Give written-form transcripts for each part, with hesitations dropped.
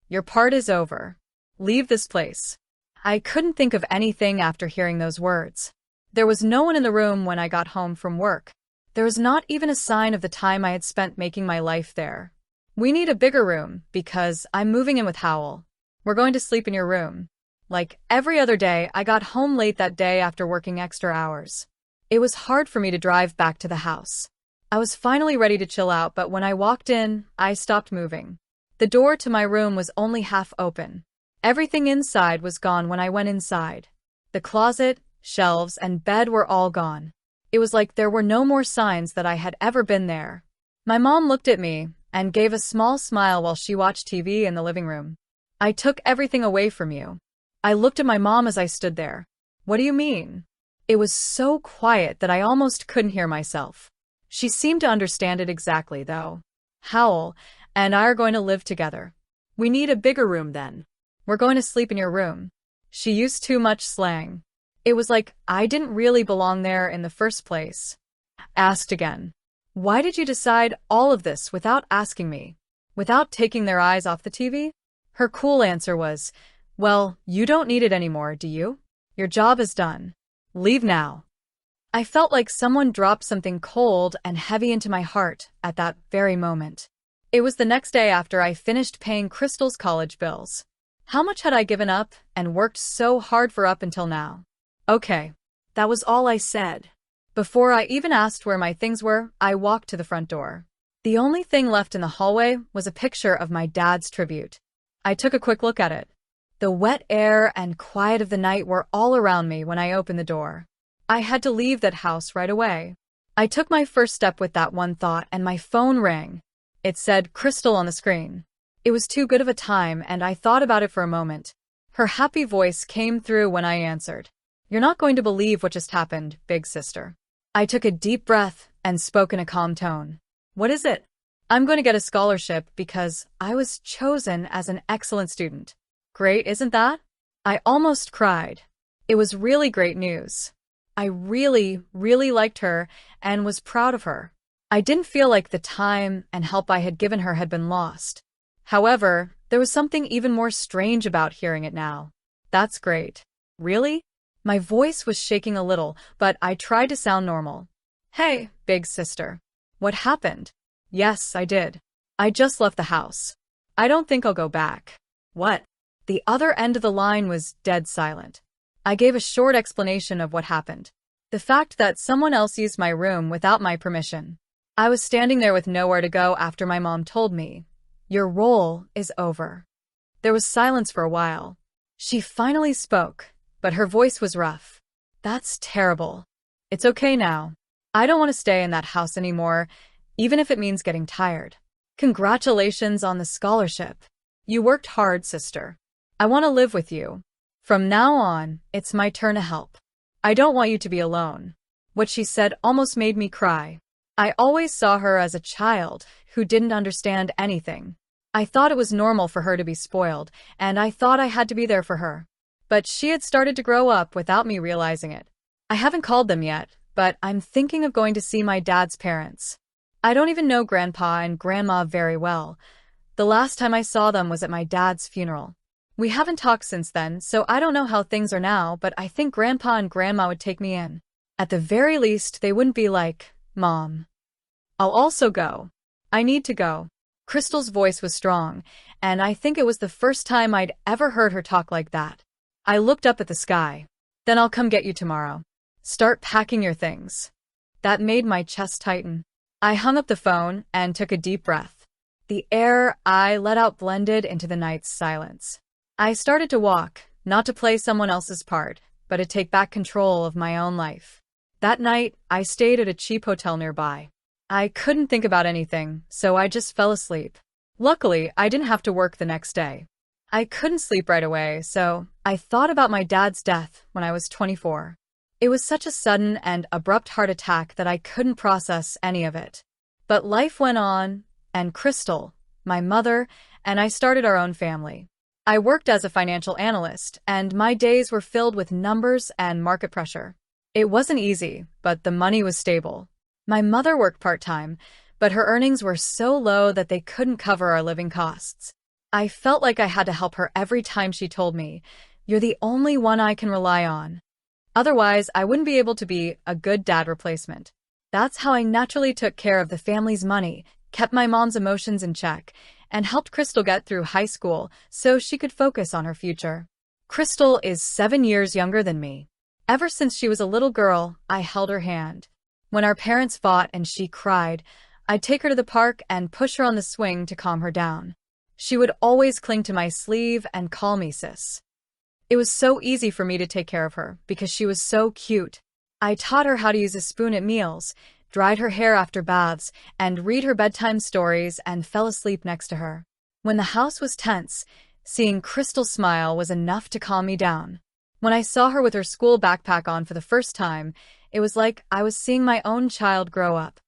Your part is over. Leave this place. I couldn't think of anything after hearing those words. There was no one in the room when I got home from work. There was not even a sign of the time I had spent making my life there. We need a bigger room because I'm moving in with Howell. We're going to sleep in your room. Like every other day, I got home late that day after working extra hours. It was hard for me to drive back to the house. I was finally ready to chill out, but when I walked in, I stopped moving. The door to my room was only half open. Everything inside was gone when I went inside. The closet, shelves, and bed were all gone. It was like there were no more signs that I had ever been there. My mom looked at me and gave a small smile while she watched TV in the living room. I took everything away from you. I looked at my mom as I stood there. What do you mean? It was so quiet that I almost couldn't hear myself. She seemed to understand it exactly, though. Howell and I are going to live together. We need a bigger room then. We're going to sleep in your room. She used too much slang. It was like I didn't really belong there in the first place. Asked again. Why did you decide all of this without asking me? Without taking their eyes off the TV? Her cool answer was, well, you don't need it anymore, do you? Your job is done. Leave now. I felt like someone dropped something cold and heavy into my heart at that very moment. It was the next day after I finished paying Crystal's college bills. How much had I given up and worked so hard for up until now? Okay, that was all I said. Before I even asked where my things were, I walked to the front door. The only thing left in the hallway was a picture of my dad's tribute. I took a quick look at it. The wet air and quiet of the night were all around me when I opened the door. I had to leave that house right away. I took my first step with that one thought and my phone rang. It said Crystal on the screen. It was too good of a time and I thought about it for a moment. Her happy voice came through when I answered. You're not going to believe what just happened, big sister. I took a deep breath and spoke in a calm tone. What is it? I'm going to get a scholarship because I was chosen as an excellent student. Great, isn't that? I almost cried. It was really great news. I really liked her and was proud of her. I didn't feel like the time and help I had given her had been lost. However, there was something even more strange about hearing it now. That's great. Really? My voice was shaking a little, but I tried to sound normal. Hey, big sister. What happened? Yes, I did. I just left the house. I don't think I'll go back. What? The other end of the line was dead silent. I gave a short explanation of what happened. The fact that someone else used my room without my permission. I was standing there with nowhere to go after my mom told me, your role is over. There was silence for a while. She finally spoke, but her voice was rough. That's terrible. It's okay now. I don't want to stay in that house anymore, even if it means getting tired. Congratulations on the scholarship. You worked hard, sister. I want to live with you. From now on, it's my turn to help. I don't want you to be alone. What she said almost made me cry. I always saw her as a child who didn't understand anything. I thought it was normal for her to be spoiled, and I thought I had to be there for her. But she had started to grow up without me realizing it. I haven't called them yet, but I'm thinking of going to see my dad's parents. I don't even know Grandpa and Grandma very well. The last time I saw them was at my dad's funeral. We haven't talked since then, so I don't know how things are now, but I think Grandpa and Grandma would take me in. At the very least, they wouldn't be like, Mom. I'll also go. I need to go. Crystal's voice was strong, and I think it was the first time I'd ever heard her talk like that. I looked up at the sky. Then I'll come get you tomorrow. Start packing your things. That made my chest tighten. I hung up the phone and took a deep breath. The air I let out blended into the night's silence. I started to walk, not to play someone else's part, but to take back control of my own life. That night, I stayed at a cheap hotel nearby. I couldn't think about anything, so I just fell asleep. Luckily, I didn't have to work the next day. I couldn't sleep right away, so I thought about my dad's death when I was 24. It was such a sudden and abrupt heart attack that I couldn't process any of it. But life went on, and Crystal, my mother, and I started our own family. I worked as a financial analyst, and my days were filled with numbers and market pressure. It wasn't easy, but the money was stable. My mother worked part-time, but her earnings were so low that they couldn't cover our living costs. I felt like I had to help her every time she told me, "You're the only one I can rely on. Otherwise, I wouldn't be able to be a good dad replacement." That's how I naturally took care of the family's money, kept my mom's emotions in check, and helped Crystal get through high school so she could focus on her future. Crystal is 7 years younger than me. Ever since she was a little girl, I held her hand. When our parents fought and she cried, I'd take her to the park and push her on the swing to calm her down. She would always cling to my sleeve and call me sis. It was so easy for me to take care of her because she was so cute. I taught her how to use a spoon at meals, dried her hair after baths, and read her bedtime stories and fell asleep next to her. When the house was tense, seeing Crystal smile was enough to calm me down. When I saw her with her school backpack on for the first time, it was like I was seeing my own child grow up.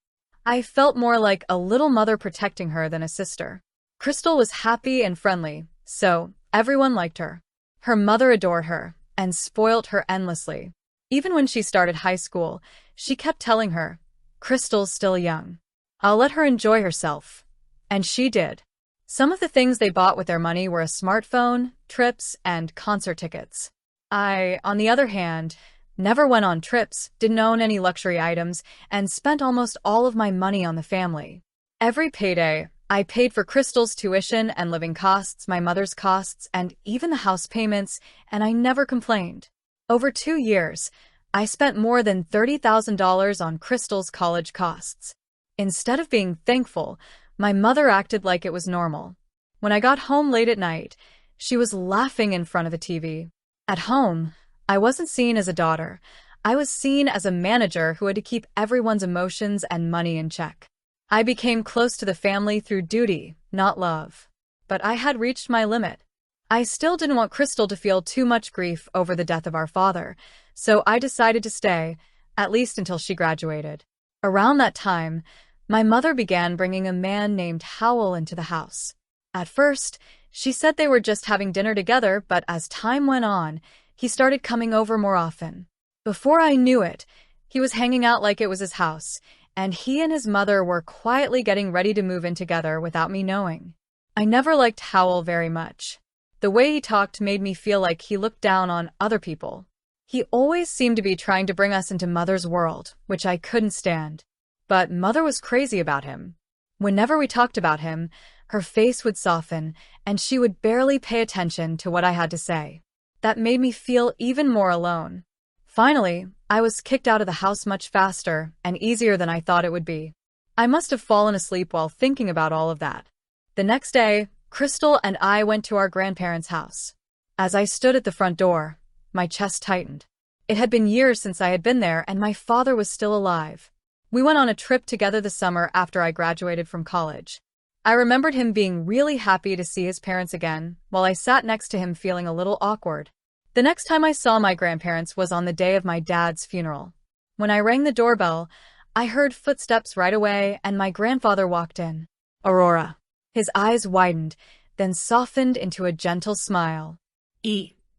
I felt more like a little mother protecting her than a sister. Crystal was happy and friendly, so everyone liked her. Her mother adored her and spoilt her endlessly. Even when she started high school, she kept telling her, "Crystal's still young. I'll let her enjoy herself." And she did. Some of the things they bought with their money were a smartphone, trips, and concert tickets. I, on the other hand, never went on trips, didn't own any luxury items, and spent almost all of my money on the family. Every payday, I paid for Crystal's tuition and living costs, my mother's costs, and even the house payments, and I never complained. Over 2 years, I spent more than $30,000 on Crystal's college costs. Instead of being thankful, my mother acted like it was normal. When I got home late at night, she was laughing in front of the TV. At home, I wasn't seen as a daughter. I was seen as a manager who had to keep everyone's emotions and money in check. I became close to the family through duty, not love. But I had reached my limit. I still didn't want Crystal to feel too much grief over the death of our father, so I decided to stay, at least until she graduated. Around that time, my mother began bringing a man named Howell into the house. At first, she said they were just having dinner together, but as time went on, he started coming over more often. Before I knew it, he was hanging out like it was his house, and he and his mother were quietly getting ready to move in together without me knowing. I never liked Howell very much. The way he talked made me feel like he looked down on other people. He always seemed to be trying to bring us into Mother's world, which I couldn't stand. But Mother was crazy about him. Whenever we talked about him, her face would soften, and she would barely pay attention to what I had to say. That made me feel even more alone. Finally, I was kicked out of the house much faster and easier than I thought it would be. I must have fallen asleep while thinking about all of that. The next day, Crystal and I went to our grandparents' house. As I stood at the front door, my chest tightened. It had been years since I had been there, and my father was still alive. We went on a trip together the summer after I graduated from college. I remembered him being really happy to see his parents again, while I sat next to him feeling a little awkward. The next time I saw my grandparents was on the day of my dad's funeral. When I rang the doorbell, I heard footsteps right away, and my grandfather walked in. Aurora. His eyes widened, then softened into a gentle smile.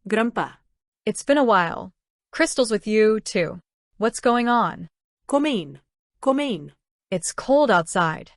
Grandpa. It's been a while. Crystal's with you, too. What's going on? Come in. Come in. It's cold outside.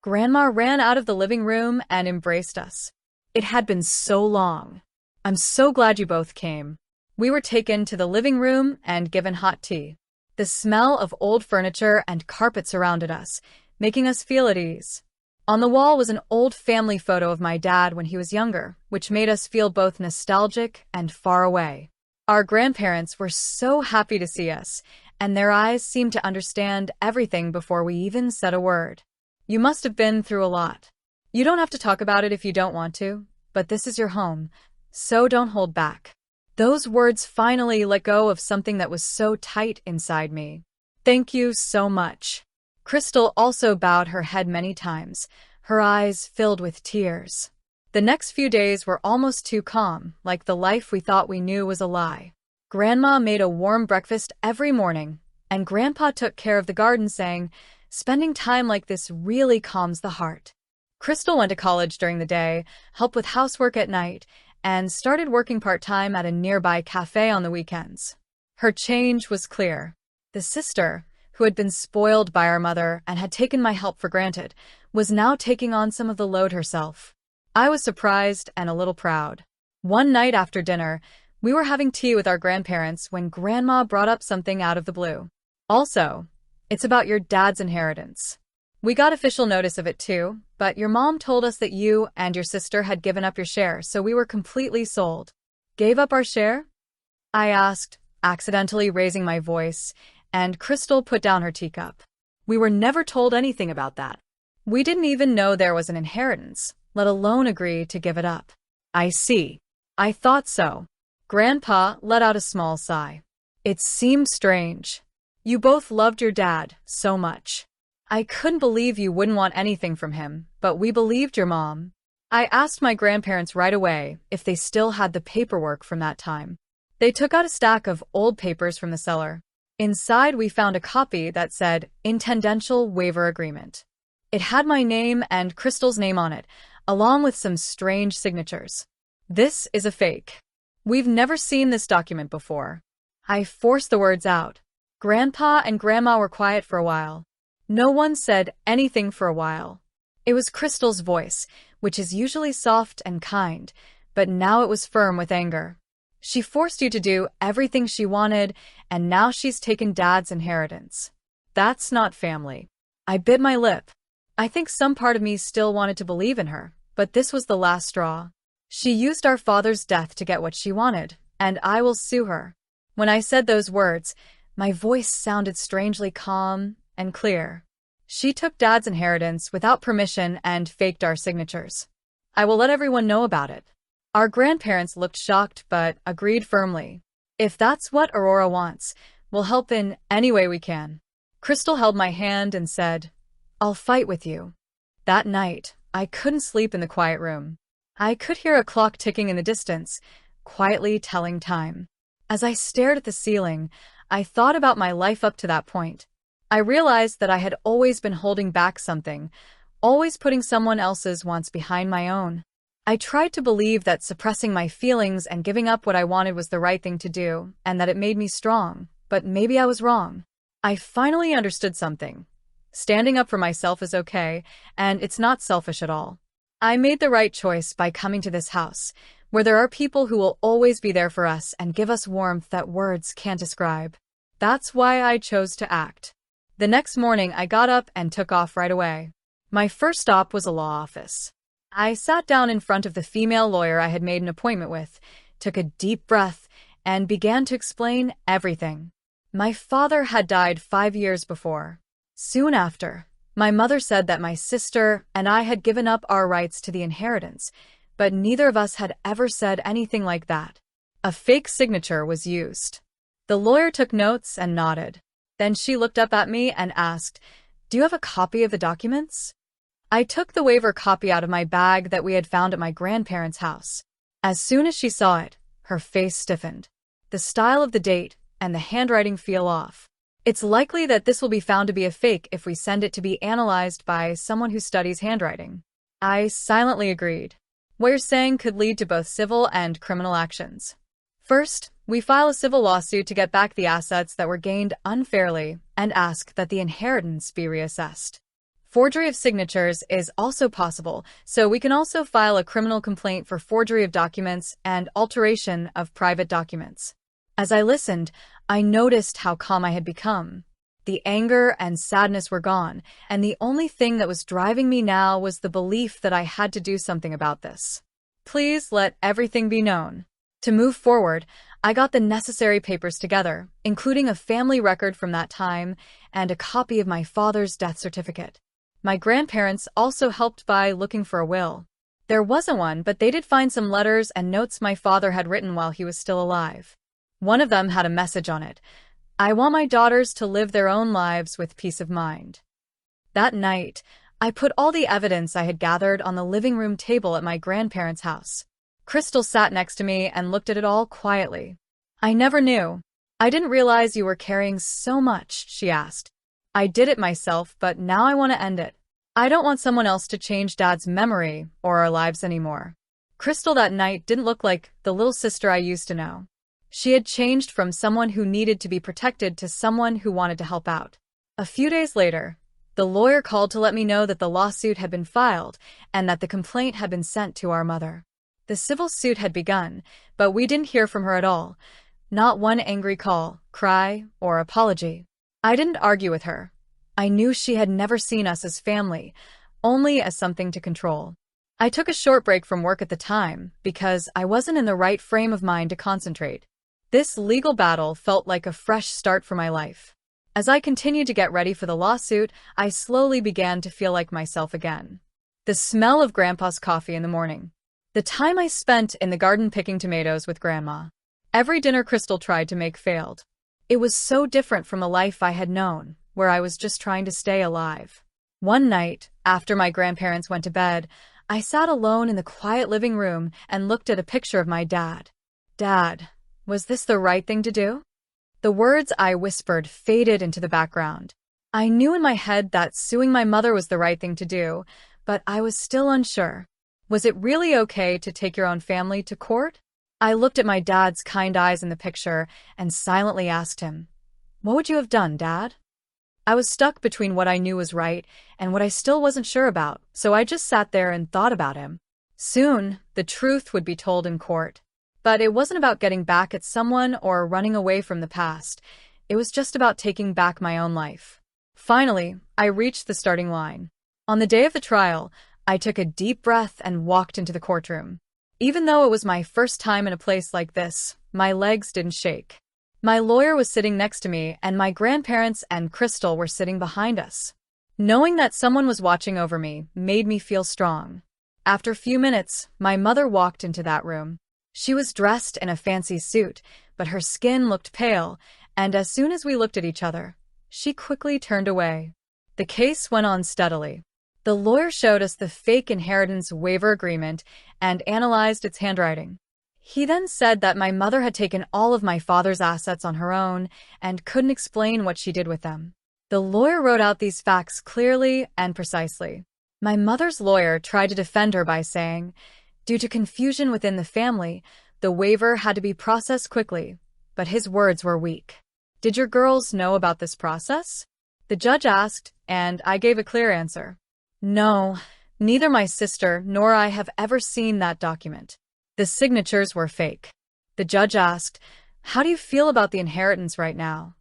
Grandma ran out of the living room and embraced us. It had been so long. I'm so glad you both came. We were taken to the living room and given hot tea. The smell of old furniture and carpet surrounded us, making us feel at ease. On the wall was an old family photo of my dad when he was younger, which made us feel both nostalgic and far away. Our grandparents were so happy to see us, and their eyes seemed to understand everything before we even said a word. You must have been through a lot. You don't have to talk about it if you don't want to, but this is your home, so don't hold back. Those words finally let go of something that was so tight inside me. Thank you so much. Crystal also bowed her head many times, her eyes filled with tears. The next few days were almost too calm, like the life we thought we knew was a lie. Grandma made a warm breakfast every morning, and Grandpa took care of the garden, saying, "Spending time like this really calms the heart." Crystal went to college during the day, helped with housework at night, and started working part-time at a nearby cafe on the weekends. Her change was clear. The sister, who had been spoiled by our mother and had taken my help for granted, was now taking on some of the load herself. I was surprised and a little proud. One night after dinner, we were having tea with our grandparents when Grandma brought up something out of the blue. Also, it's about your dad's inheritance. We got official notice of it too, but your mom told us that you and your sister had given up your share, so we were completely sold. Gave up our share? I asked, accidentally raising my voice, and Crystal put down her teacup. We were never told anything about that. We didn't even know there was an inheritance, let alone agree to give it up. I see. I thought so. Grandpa let out a small sigh. It seemed strange. You both loved your dad so much. I couldn't believe you wouldn't want anything from him, but we believed your mom. I asked my grandparents right away if they still had the paperwork from that time. They took out a stack of old papers from the cellar. Inside, we found a copy that said Intendential Waiver Agreement. It had my name and Crystal's name on it, along with some strange signatures. This is a fake. We've never seen this document before. I forced the words out. Grandpa and Grandma were quiet for a while. No one said anything for a while. It was Crystal's voice, which is usually soft and kind, but now it was firm with anger. She forced you to do everything she wanted, and now she's taken Dad's inheritance. That's not family. I bit my lip. I think some part of me still wanted to believe in her, but this was the last straw. She used our father's death to get what she wanted, and I will sue her. When I said those words, my voice sounded strangely calm and clear. She took Dad's inheritance without permission and faked our signatures. I will let everyone know about it. Our grandparents looked shocked but agreed firmly. If that's what Aurora wants, we'll help in any way we can. Crystal held my hand and said, I'll fight with you. That night, I couldn't sleep in the quiet room. I could hear a clock ticking in the distance, quietly telling time. As I stared at the ceiling, I thought about my life up to that point. I realized that I had always been holding back something, always putting someone else's wants behind my own. I tried to believe that suppressing my feelings and giving up what I wanted was the right thing to do, and that it made me strong, but maybe I was wrong. I finally understood something. Standing up for myself is okay, and it's not selfish at all. I made the right choice by coming to this house, where there are people who will always be there for us and give us warmth that words can't describe. That's why I chose to act. The next morning, I got up and took off right away. My first stop was a law office. I sat down in front of the female lawyer I had made an appointment with, took a deep breath, and began to explain everything. My father had died 5 years before. Soon after, my mother said that my sister and I had given up our rights to the inheritance, but neither of us had ever said anything like that. A fake signature was used. The lawyer took notes and nodded. Then she looked up at me and asked, "Do you have a copy of the documents?" I took the waiver copy out of my bag that we had found at my grandparents' house. As soon as she saw it, her face stiffened. The style of the date and the handwriting feel off. It's likely that this will be found to be a fake if we send it to be analyzed by someone who studies handwriting. I silently agreed. What you're saying could lead to both civil and criminal actions. First, we file a civil lawsuit to get back the assets that were gained unfairly and ask that the inheritance be reassessed. Forgery of signatures is also possible, so we can also file a criminal complaint for forgery of documents and alteration of private documents. As I listened, I noticed how calm I had become. The anger and sadness were gone, and the only thing that was driving me now was the belief that I had to do something about this. Please let everything be known. To move forward, I got the necessary papers together, including a family record from that time and a copy of my father's death certificate. My grandparents also helped by looking for a will. There wasn't one, but they did find some letters and notes my father had written while he was still alive. One of them had a message on it. "I want my daughters to live their own lives with peace of mind." That night, I put all the evidence I had gathered on the living room table at my grandparents' house. Crystal sat next to me and looked at it all quietly. "I never knew. I didn't realize you were carrying so much," she asked. "I did it myself, but now I want to end it. I don't want someone else to change Dad's memory or our lives anymore." Crystal that night didn't look like the little sister I used to know. She had changed from someone who needed to be protected to someone who wanted to help out. A few days later, The lawyer called to let me know that the lawsuit had been filed and that the complaint had been sent to our mother. The civil suit had begun, but we didn't hear from her at all. Not one angry call, cry, or apology. I didn't argue with her. I knew she had never seen us as family, only as something to control. I took a short break from work at the time because I wasn't in the right frame of mind to concentrate. This legal battle felt like a fresh start for my life. As I continued to get ready for the lawsuit, I slowly began to feel like myself again. The smell of Grandpa's coffee in the morning. The time I spent in the garden picking tomatoes with Grandma. Every dinner Crystal tried to make failed. It was so different from a life I had known, where I was just trying to stay alive. One night, after my grandparents went to bed, I sat alone in the quiet living room and looked at a picture of my dad. Dad, was this the right thing to do? The words I whispered faded into the background. I knew in my head that suing my mother was the right thing to do, but I was still unsure. Was it really okay to take your own family to court? I looked at my dad's kind eyes in the picture and silently asked him, "What would you have done, Dad?" I was stuck between what I knew was right and what I still wasn't sure about, so I just sat there and thought about him. Soon, the truth would be told in court. But it wasn't about getting back at someone or running away from the past. It was just about taking back my own life. Finally, I reached the starting line. On the day of the trial, I took a deep breath and walked into the courtroom. Even though it was my first time in a place like this, my legs didn't shake. My lawyer was sitting next to me, and my grandparents and Crystal were sitting behind us. Knowing that someone was watching over me made me feel strong. After a few minutes, my mother walked into that room. She was dressed in a fancy suit, but her skin looked pale, and as soon as we looked at each other, she quickly turned away. The case went on steadily. The lawyer showed us the fake inheritance waiver agreement and analyzed its handwriting. He then said that my mother had taken all of my father's assets on her own and couldn't explain what she did with them. The lawyer wrote out these facts clearly and precisely. My mother's lawyer tried to defend her by saying, due to confusion within the family, the waiver had to be processed quickly, but his words were weak. Did your girls know about this process? The judge asked, and I gave a clear answer. No, neither my sister nor I have ever seen that document. The signatures were fake. The judge asked, how do you feel about the inheritance right now?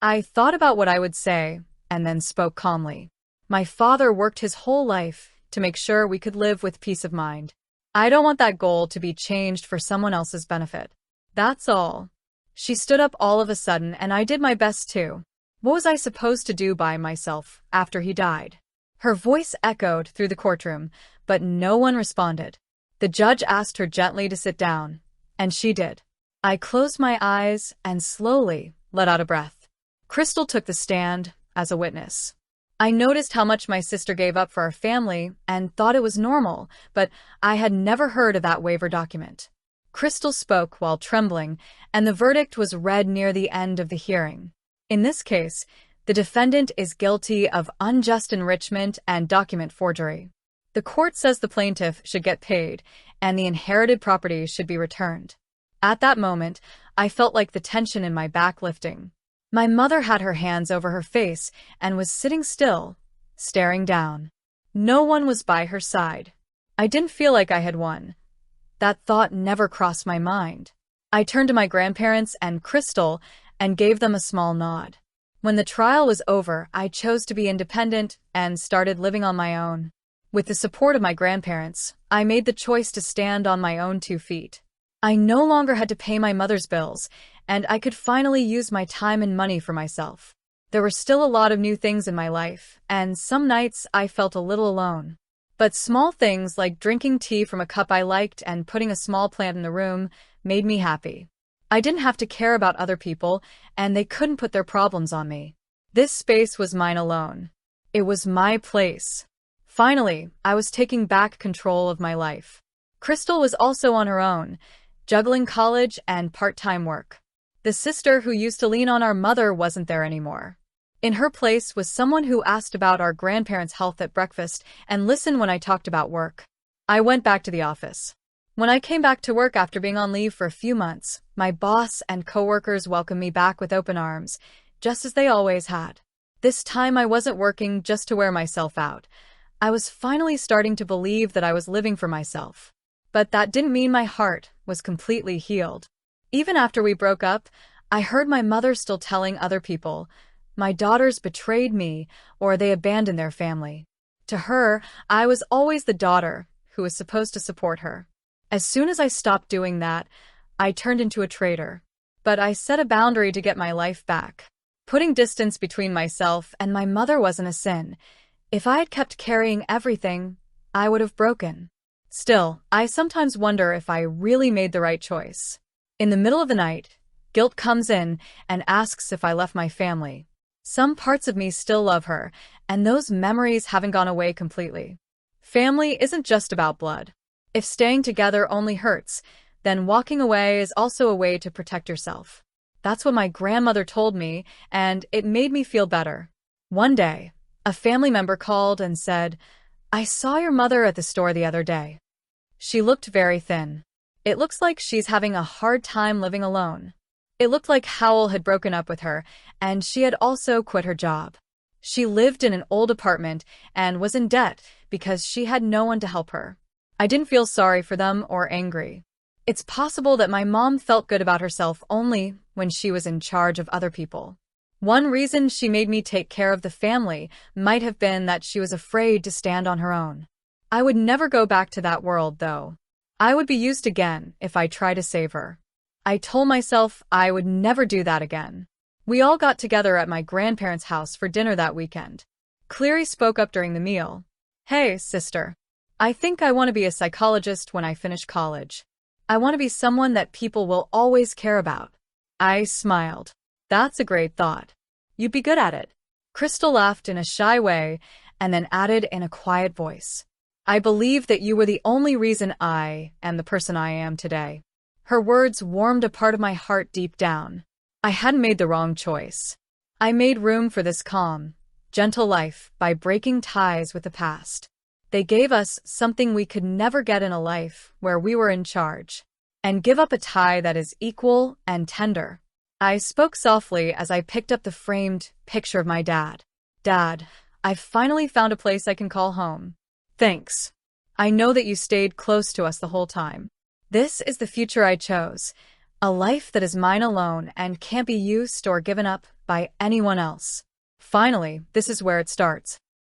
I thought about what I would say, and then spoke calmly. My father worked his whole life to make sure we could live with peace of mind. I don't want that goal to be changed for someone else's benefit. That's all. She stood up all of a sudden, and I did my best too. What was I supposed to do by myself after he died? Her voice echoed through the courtroom, but no one responded. The judge asked her gently to sit down, and she did. I closed my eyes and slowly let out a breath. Crystal took the stand as a witness. I noticed how much my sister gave up for our family and thought it was normal, but I had never heard of that waiver document. Crystal spoke while trembling, and the verdict was read near the end of the hearing. In this case, the defendant is guilty of unjust enrichment and document forgery. The court says the plaintiff should get paid, and the inherited property should be returned. At that moment, I felt like the tension in my back lifting. My mother had her hands over her face and was sitting still, staring down. No one was by her side. I didn't feel like I had won. That thought never crossed my mind. I turned to my grandparents and Crystal and gave them a small nod. When the trial was over, I chose to be independent and started living on my own. With the support of my grandparents, I made the choice to stand on my own 2 feet. I no longer had to pay my mother's bills, and I could finally use my time and money for myself. There were still a lot of new things in my life, and some nights I felt a little alone. But small things like drinking tea from a cup I liked and putting a small plant in the room made me happy. I didn't have to care about other people, and they couldn't put their problems on me. This space was mine alone. It was my place. Finally, I was taking back control of my life. Crystal was also on her own, juggling college and part-time work. The sister who used to lean on our mother wasn't there anymore. In her place was someone who asked about our grandparents' health at breakfast and listened when I talked about work. I went back to the office. When I came back to work after being on leave for a few months, my boss and coworkers welcomed me back with open arms, just as they always had. This time I wasn't working just to wear myself out. I was finally starting to believe that I was living for myself. But that didn't mean my heart was completely healed. Even after we broke up, I heard my mother still telling other people, my daughters betrayed me or they abandoned their family. To her, I was always the daughter who was supposed to support her. As soon as I stopped doing that, I turned into a traitor. But I set a boundary to get my life back. Putting distance between myself and my mother wasn't a sin. If I had kept carrying everything, I would have broken. Still, I sometimes wonder if I really made the right choice. In the middle of the night, guilt comes in and asks if I left my family. Some parts of me still love her, and those memories haven't gone away completely. Family isn't just about blood. If staying together only hurts, then walking away is also a way to protect yourself. That's what my grandmother told me, and it made me feel better. One day, a family member called and said, "I saw your mother at the store the other day. She looked very thin. It looks like she's having a hard time living alone." It looked like Howell had broken up with her, and she had also quit her job. She lived in an old apartment and was in debt because she had no one to help her. I didn't feel sorry for them or angry. It's possible that my mom felt good about herself only when she was in charge of other people. One reason she made me take care of the family might have been that she was afraid to stand on her own. I would never go back to that world, though. I would be used again if I tried to save her. I told myself I would never do that again. We all got together at my grandparents' house for dinner that weekend. Cleary spoke up during the meal. "Hey, sister. I think I want to be a psychologist when I finish college. I want to be someone that people will always care about." I smiled. "That's a great thought. You'd be good at it." Crystal laughed in a shy way and then added in a quiet voice, "I believe that you were the only reason I am the person I am today." Her words warmed a part of my heart deep down. I hadn't made the wrong choice. I made room for this calm, gentle life by breaking ties with the past. They gave us something we could never get in a life where we were in charge. And give up a tie that is equal and tender. I spoke softly as I picked up the framed picture of my dad. "Dad, I've finally found a place I can call home. Thanks. I know that you stayed close to us the whole time. This is the future I chose. A life that is mine alone and can't be used or given up by anyone else. Finally, this is where it starts."